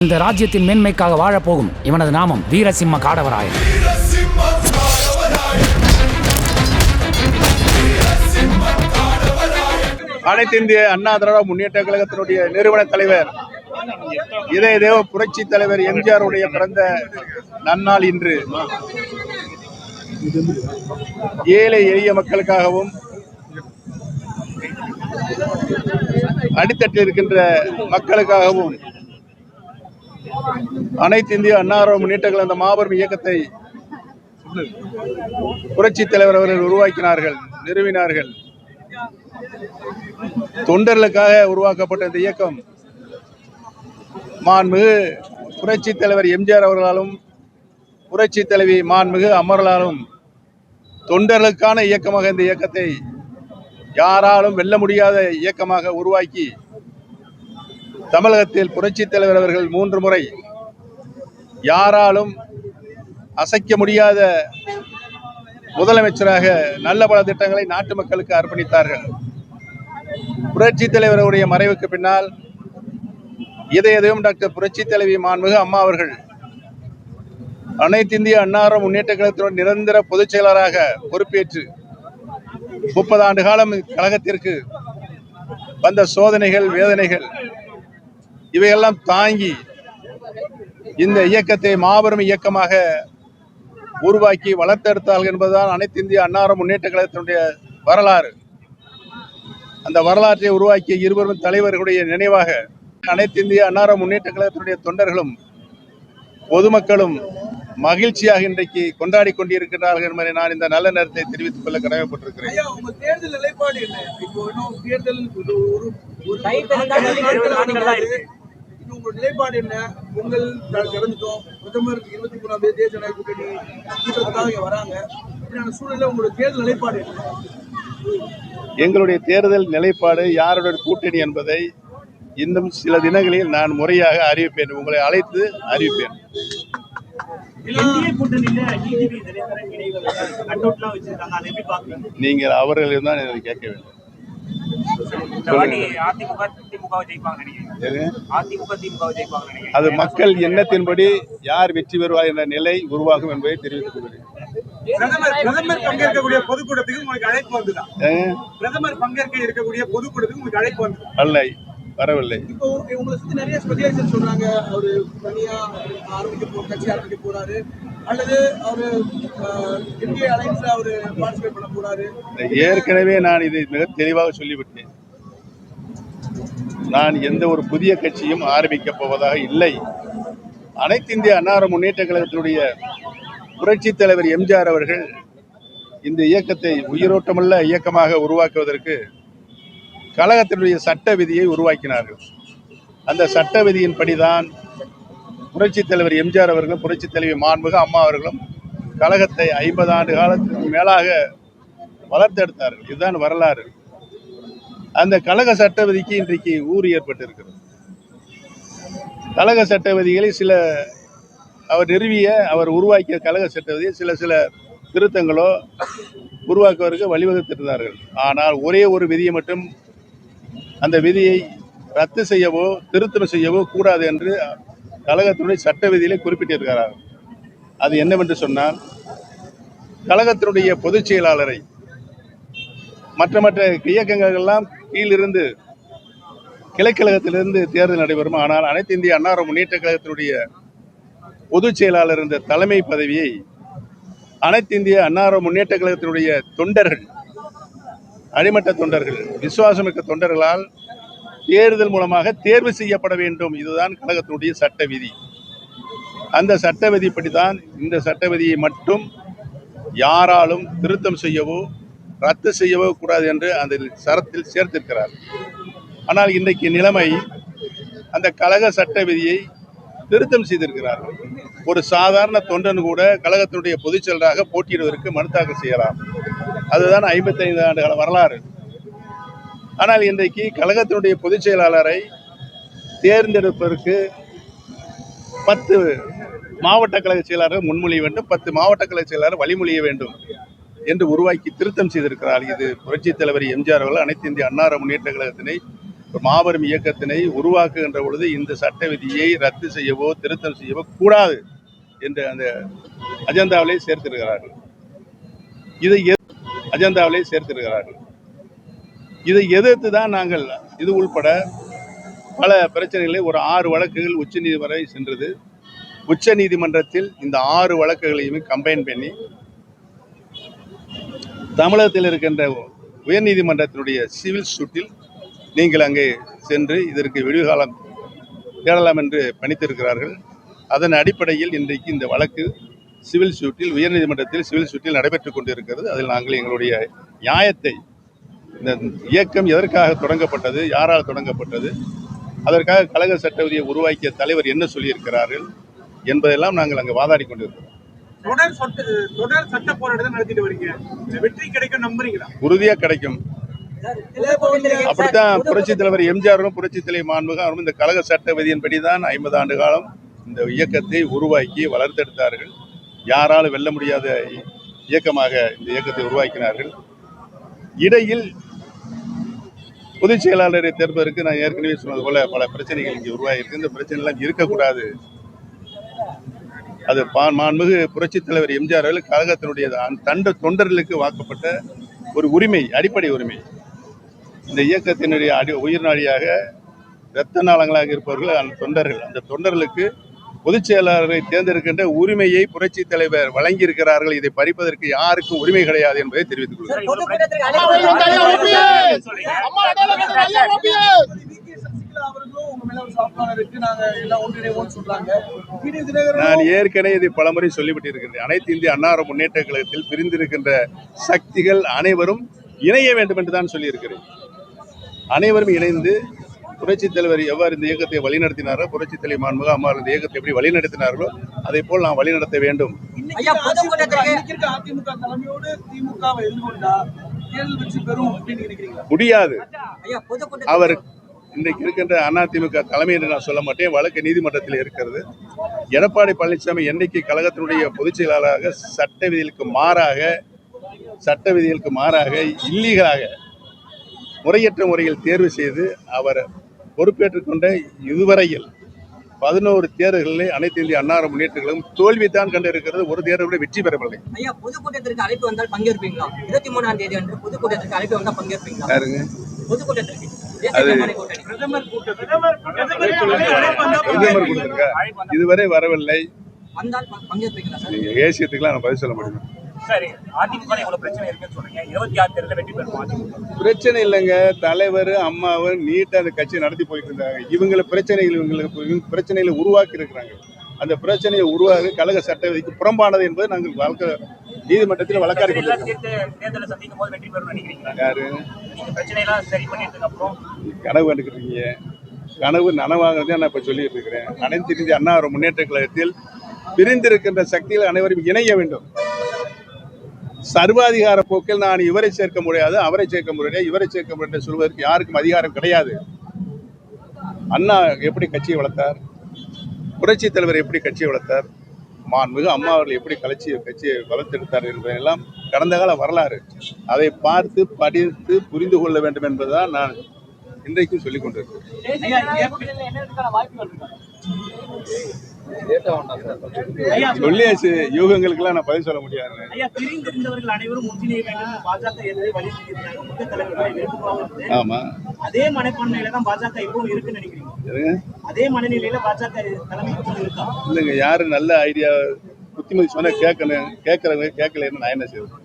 இந்த ராஜ்யத்தின் மேன்மைக்காக வாழப்போகும் இவனது நாமம் வீரசிம்ம காடவராயன். அனைத்து இந்திய அண்ணா திராவிட முன்னேற்ற கழகத்தினுடைய நிறுவன தலைவர் இதய தேவ புரட்சி தலைவர் எம்ஜிஆர் உடைய பிறந்த நன்னாள் இன்று. ஏழை எளிய மக்களுக்காகவும் அடித்தட்டில் இருக்கின்ற மக்களுக்காகவும் அனைத்து இந்திய அண்ணா திராவிட முன்னேற்ற கழக அந்த மாபெரும் இயக்கத்தை புரட்சி தலைவர் அவர்கள் உருவாக்கினார்கள், நிறுவினார்கள். தொண்டர்களுக்காக உருவாக்கப்பட்ட இந்த இயக்கம் மாண்புமிகு புரட்சி தலைவர் எம்ஜிஆர் அவர்களாலும் புரட்சி தலைவி மாண்புமிகு அமரலாலும் தொண்டர்களுக்கான இயக்கமாக இந்த இயக்கத்தை யாராலும் வெல்ல முடியாத இயக்கமாக உருவாக்கி தமிழகத்தில் புரட்சி தலைவர் அவர்கள் 3 முறை யாராலும் அசைக்க முடியாத முதலமைச்சராக நல்ல பல திட்டங்களை நாட்டு மக்களுக்கு அர்ப்பணித்தார்கள். புரட்சி தலைவருடைய மறைவுக்கு பின்னால் இதயம் டாக்டர் புரட்சி தலைவி மாண்புமிகு அம்மா அவர்கள் அனைத்து இந்திய அண்ணா திராவிட முன்னேற்ற கழகத்துடன் நிரந்தர பொதுச் செயலராக பொறுப்பேற்று 30 ஆண்டு காலம் கழகத்திற்கு வந்த சோதனைகள், வேதனைகள் இவையெல்லாம் தாங்கி இந்த இயக்கத்தை மாபெரும் இயக்கமாக உருவாக்கி வளர்த்தெடுத்தார்கள் என்பதுதான் அனைத்து இந்திய அண்ணா திராவிட முன்னேற்ற கழகத்தினுடைய வரலாறு. அந்த வரலாற்றை உருவாக்கிய இருவரும் தலைவர்களுடைய நினைவாக அனைத்து இந்திய அண்ணா திராவிட முன்னேற்ற கழகத்தினுடைய தொண்டர்களும் பொதுமக்களும் மகிழ்ச்சியாக இன்றைக்கு கொண்டாடி கொண்டிருக்கிறார்கள் என்பதை நான் இந்த நல்ல நேரத்தை தெரிவித்துக் கொள்ள கடமைப்பட்டிருக்கிறேன். நிலைப்பாடு என்ன? பொங்கல் கடந்துட்டோம், பிரதமர் 23ஆம் தேதி தேசிய ஜனநாயக கூட்டணி கூட்டத்துக்காக வராங்க. இப்படியான சூழ்நிலை உங்களுடைய தேர்தல் நிலைப்பாடு என்ன? எங்களுடைய தேர்தல் நிலைப்பாடு யாருடன் கூட்டணி என்பதை இன்னும் சில தினங்களில் நான் முறையாக அறிவிப்பேன், உங்களை அழைத்து அறிவிப்பேன். நீங்கள் அவர்களிடம் தான் எனக்கு கேட்க வேண்டும். அது மக்கள் எண்ணத்தின்படி யார் வெற்றி பெறுவார் என்ற நிலை உருவாகும் என்பதை தெரிவித்துக் கொள்கிறேன். பிரதமர் பங்கேற்கக்கூடிய பொதுக்கூட்டத்துக்கு உங்களுக்கு அழைப்பு வந்துதா? பிரதமர் பங்கேற்க இருக்கக்கூடிய பொதுக்கூட்டத்துக்கு உங்களுக்கு அழைப்பு வந்து அல்ல, வரவில்லை. இப்போ உங்களை சுத்தி நிறைய ஸ்பெஷலைசேஷன் சொல்றாங்க. அவரு தனியா கட்சி ஆரம்பிக்க போறாரு, அல்லது அவரு இந்திய அலைன்ஸ்ல அவரு பார்ட்டிசிபேட் பண்ண போறாரு. ஏற்கனவே நான் இதை மிக தெளிவாக சொல்லிவிட்டேன். நான் எந்த ஒரு புதிய கட்சியும் ஆரம்பிக்க போவதாக இல்லை. அனைத்து இந்திய அண்ணா திராவிட முன்னேற்ற கழகத்தினுடைய புரட்சி தலைவர் எம்ஜிஆர் அவர்கள் இந்த இயக்கத்தை உயிரோட்டமுள்ள இயக்கமாக உருவாக்குவதற்கு கழகத்தினுடைய சட்ட விதியை உருவாக்கினார்கள். அந்த சட்ட விதியின்படிதான் புரட்சி தலைவர் எம்ஜிஆர் அவர்களும் புரட்சி தலைவி மாண்புமிகு அம்மா அவர்களும் கழகத்தை 50 ஆண்டு காலத்துக்கு மேலாக வளர்த்தெடுத்தார்கள். இதுதான் வரலாறு. அந்த கழக சட்ட விதிக்கு இன்றைக்கு ஊறு ஏற்பட்டிருக்கிறது. கழக சட்ட விதிகளை சில அவர் உருவாக்கிய கழக சட்ட விதியை சில திருத்தங்களோ உருவாக்குவதற்கு வழிவகுத்திருந்தார்கள். ஆனால் ஒரே ஒரு விதியை மட்டும், அந்த விதியை ரத்து செய்யவோ திருத்தம் செய்யவோ கூடாது என்று கழகத்தினுடைய சட்ட விதியிலே குறிப்பிட்டிருக்கிறார்கள். அது என்னவென்று சொன்னால், கழகத்தினுடைய பொதுச் செயலாளரை மற்ற இயக்கங்களெல்லாம் கீழிருந்து கிளைக்கழகத்திலிருந்து தேர்தல் நடைபெறும். ஆனால் அனைத்து இந்திய அண்ணா திராவிட முன்னேற்ற கழகத்தினுடைய பொதுச் செயலாளர் என்ற தலைமை பதவியை அனைத்து இந்திய அண்ணா திராவிட முன்னேற்ற கழகத்தினுடைய தொண்டர்கள், அடிமட்ட தொண்டர்கள், விசுவாசமிக்க தொண்டர்களால் தேர்தல் மூலமாக தேர்வு செய்யப்பட வேண்டும். இதுதான் கழகத்தினுடைய சட்ட விதி. அந்த சட்ட விதிப்படிதான் இந்த சட்ட விதியை மட்டும் யாராலும் திருத்தம் செய்யவோ ரத்து செய்யவோ கூடாது என்று அந்த சரத்தில் சேர்த்திருக்கிறார். ஆனால் இன்றைக்கு நிலைமை, அந்த கழக சட்ட விதியை திருத்தம் செய்திருக்கிறார்கள். ஒரு சாதாரண தொண்டன் கூட கழகத்தினுடைய பொதுச் செயலராக போட்டியிடுவதற்கு மனு தாக்கல் செய்யலாம். அதுதான் 55 ஆண்டுகால வரலாறு. ஆனால் இன்றைக்கு கழகத்தினுடைய பொதுச் செயலாளரை தேர்ந்தெடுப்பதற்கு 10 மாவட்ட கழக செயலாளர்கள் முன்மொழிய வேண்டும், 10 மாவட்ட கழக செயலாளர் வழிமொழிய வேண்டும் என்று உருவாக்கி திருத்தம் செய்திருக்கிறார். இது புரட்சி தலைவர் எம்ஜிஆர் அவர்கள் அனைத்து இந்திய அண்ணா திராவிட முன்னேற்ற கழகத்தினை ஒரு மாபெரும் இயக்கத்தினை உருவாக்குகின்ற பொழுது இந்த சட்ட விதியை ரத்து செய்யவோ திருத்தம் செய்யவோ கூடாது என்ற அந்த அஜெண்டாவிலே சேர்த்திருக்கிறார்கள். இதை எதிர்த்து தான் நாங்கள் இது உள்பட பல பிரச்சனைகளை ஒரு 6 வழக்குகள் உச்சநீதிமன்றம் வரை சென்றது. உச்ச நீதிமன்றத்தில் இந்த 6 வழக்குகளையுமே கம்பைன் பண்ணி தமிழகத்தில் இருக்கின்ற உயர்நீதிமன்றத்தினுடைய சிவில் சூட்டில் நீங்கள் அங்கே சென்று இதற்கு விடுகாலம் தேடலாம் என்று பணித்திருக்கிறார்கள். அதன் அடிப்படையில் இன்றைக்கு இந்த வழக்கு சிவில் சூட்டில் உயர்நீதிமன்றத்தில் சிவில் சூட்டில் நடைபெற்றுக் கொண்டிருக்கிறது. அதில் நாங்கள் எங்களுடைய நியாயத்தை, இந்த இயக்கம் எதற்காக தொடங்கப்பட்டது, யாரால் தொடங்கப்பட்டது, அதற்காக கழக சட்ட விதியை உருவாக்கிய தலைவர் என்ன சொல்லியிருக்கிறார்கள் என்பதெல்லாம் நாங்கள் அங்கே வாதாடி கொண்டிருக்கிறோம். தொடர் சட்ட போராட்டத்தை நடத்திட்டு வரீங்க, வெற்றி கிடைக்கும் நம்புறீங்களா? உறுதியா கிடைக்கும். அப்படித்தான் புரட்சி தலைவர் எம்ஜிஆரும் புரட்சி தலைவர் மாண்புமிகு இந்த கழக சட்ட விதியின்படி தான் 50 ஆண்டு காலம் இந்த இயக்கத்தை உருவாக்கி வளர்த்தெடுத்தார்கள். யாராலும் வெல்ல முடியாத இயக்கமாக இந்த இயக்கத்தை உருவாக்கினார்கள். இடையில் பொதுச் செயலாளரை தேர்வதற்கு நான் ஏற்கனவே சொன்னது போல பல பிரச்சனைகள் இங்கே உருவாகியிருக்கு. இந்த பிரச்சனை எல்லாம் இருக்கக்கூடாது. அது மாண்புமிகு புரட்சி தலைவர் எம்ஜிஆர் அவர்கள் கழகத்தினுடைய தொண்டர்களுக்கு வாக்கப்பட்ட ஒரு உரிமை, அடிப்படை உரிமை. இந்த இயக்கத்தினுடைய உயிர் நாடியாக இரத்த நாளங்களாக இருப்பவர்கள் அந்த தொண்டர்கள். அந்த தொண்டர்களுக்கு பொதுச் செயலாளரை தேர்ந்தெடுக்கின்ற உரிமையை புரட்சி தலைவர் வழங்கியிருக்கிறார்கள். இதை பறிப்பதற்கு யாருக்கும் உரிமை கிடையாது என்பதை தெரிவித்துக் கொள்கிறேன். நான் ஏற்கனவே இதை பலமுறை சொல்லிவிட்டு இருக்கிறேன். அனைத்து இந்திய அண்ணா முன்னேற்ற கழகத்தில் பிரிந்திருக்கின்ற சக்திகள் அனைவரும் இணைய வேண்டும் என்று தான் சொல்லியிருக்கிறேன். அனைவரும் இணைந்து புரட்சி தலைவர் எவ்வாறு இந்த இயக்கத்தை வழிநடத்தினாரோ, புரட்சி தலைவர் மாண்புமிகு அம்மா இந்த இயக்கத்தை எப்படி வழிநடத்தினார்களோ அதை போல் நாம் வழிநடத்த வேண்டும். முடியாது. அவர் இன்றைக்கு இருக்கின்ற அதிமுக தலைமை என்று நான் சொல்ல மாட்டேன். வழக்கு நீதிமன்றத்தில் இருக்கிறது. எடப்பாடி பழனிசாமி என்னைக்கு கழகத்தினுடைய பொதுச் செயலாளராக சட்ட விதிகளுக்கு மாறாக இல்லீகலாக முறையற்ற முறையில் தேர்வு செய்து அவர் பொறுப்பேற்றுக் கொண்ட இதுவரையில் 11 தேர்தல்களில் அனைத்து இந்திய அண்ணா முன்னேற்ற கழகம் தோல்வித்தான் கண்டிருக்கிறது. ஒரு தேர்தலை வெற்றி பெறவில்லை. பொதுக்கூட்டத்திற்கு அழைப்பு வந்தால் பங்கேற்பீங்களா? 23ஆம் தேதி அன்று பொதுக்கூட்டத்திற்கு அழைப்பு வந்தால் பங்கேற்பீங்களா? பொதுக்கூட்டத்திற்கு இதுவரை வரவில்லை. வந்தால் பங்கேற்பீங்களா? நீங்க ஏசியத்துக்குலாம் நான் பதில் சொல்ல முடியும். சரி, அதிமுக இவ்வளவு பிரச்சனை இருக்குன்னு சொல்றீங்க. 26 தேர்தலில் வெற்றி பெறும். பிரச்சனை இல்லைங்க. தலைவர் அம்மாவும் நீட்டா அந்த கட்சி நடத்தி போயிட்டு இருந்தாங்க. இவங்களுக்கு பிரச்சனைகளை உருவாக்கி இருக்கிறாங்க. அந்த பிரச்சனையை உருவாக கழக சட்ட விதிக்கு புறம்பானது என்பது நாங்கள் நீதிமன்றத்தில் வழக்காடி தேர்தலை சந்திக்கும் போது வெற்றி பெறும் நினைக்கிறீங்களா? யாரு நீங்க பிரச்சனை எல்லாம் சரி பண்ணிட்டு அப்புறம் கனவு கண்டுக்கிறீங்க? கனவு நனவாகிறதே நான் இப்ப சொல்லிட்டு இருக்கிறேன். அனைத்து இந்திய அண்ணா முன்னேற்ற கழகத்தில் பிரிந்திருக்கின்ற சக்திகள் அனைவரும் இணைய வேண்டும். சர்வாதிகார போக்கில் நான் இவரை சேர்க்க முடியாது, அவரை சேர்க்க முடியாது, இவரை சேர்க்க முடியாது சொல்வதற்கு யாருக்கும் அதிகாரம் கிடையாது. அண்ணா எப்படி கட்சியை வளர்த்தார், புரட்சி தலைவர் எப்படி கட்சியை வளர்த்தார், மாண்புமிகு அம்மா அவர்கள் எப்படி கட்சியை வளர்த்தெடுத்தார் என்பதெல்லாம் கடந்த கால வரலாறு. அதை பார்த்து படித்து புரிந்து கொள்ள வேண்டும் என்பதுதான் நான் இன்றைக்கும் சொல்லிக் கொண்டிருக்கிறேன். சொல்லியாச்சு. யூகங்களுக்கெல்லாம் நான் பதில் சொல்ல முடியாது. ஆமா, அதே மனப்பான்மையில தான் பாஜக இப்பவும் இருக்குன்னு நினைக்கிறீங்க? அதே மனநிலையில பாஜக இருக்கா? இல்லைங்க, யாரு நல்ல ஐடியா புத்திமதி சொன்னா கேட்கணும். கேட்கறவங்க கேட்கலன்னு நான் என்ன செய்வேன்?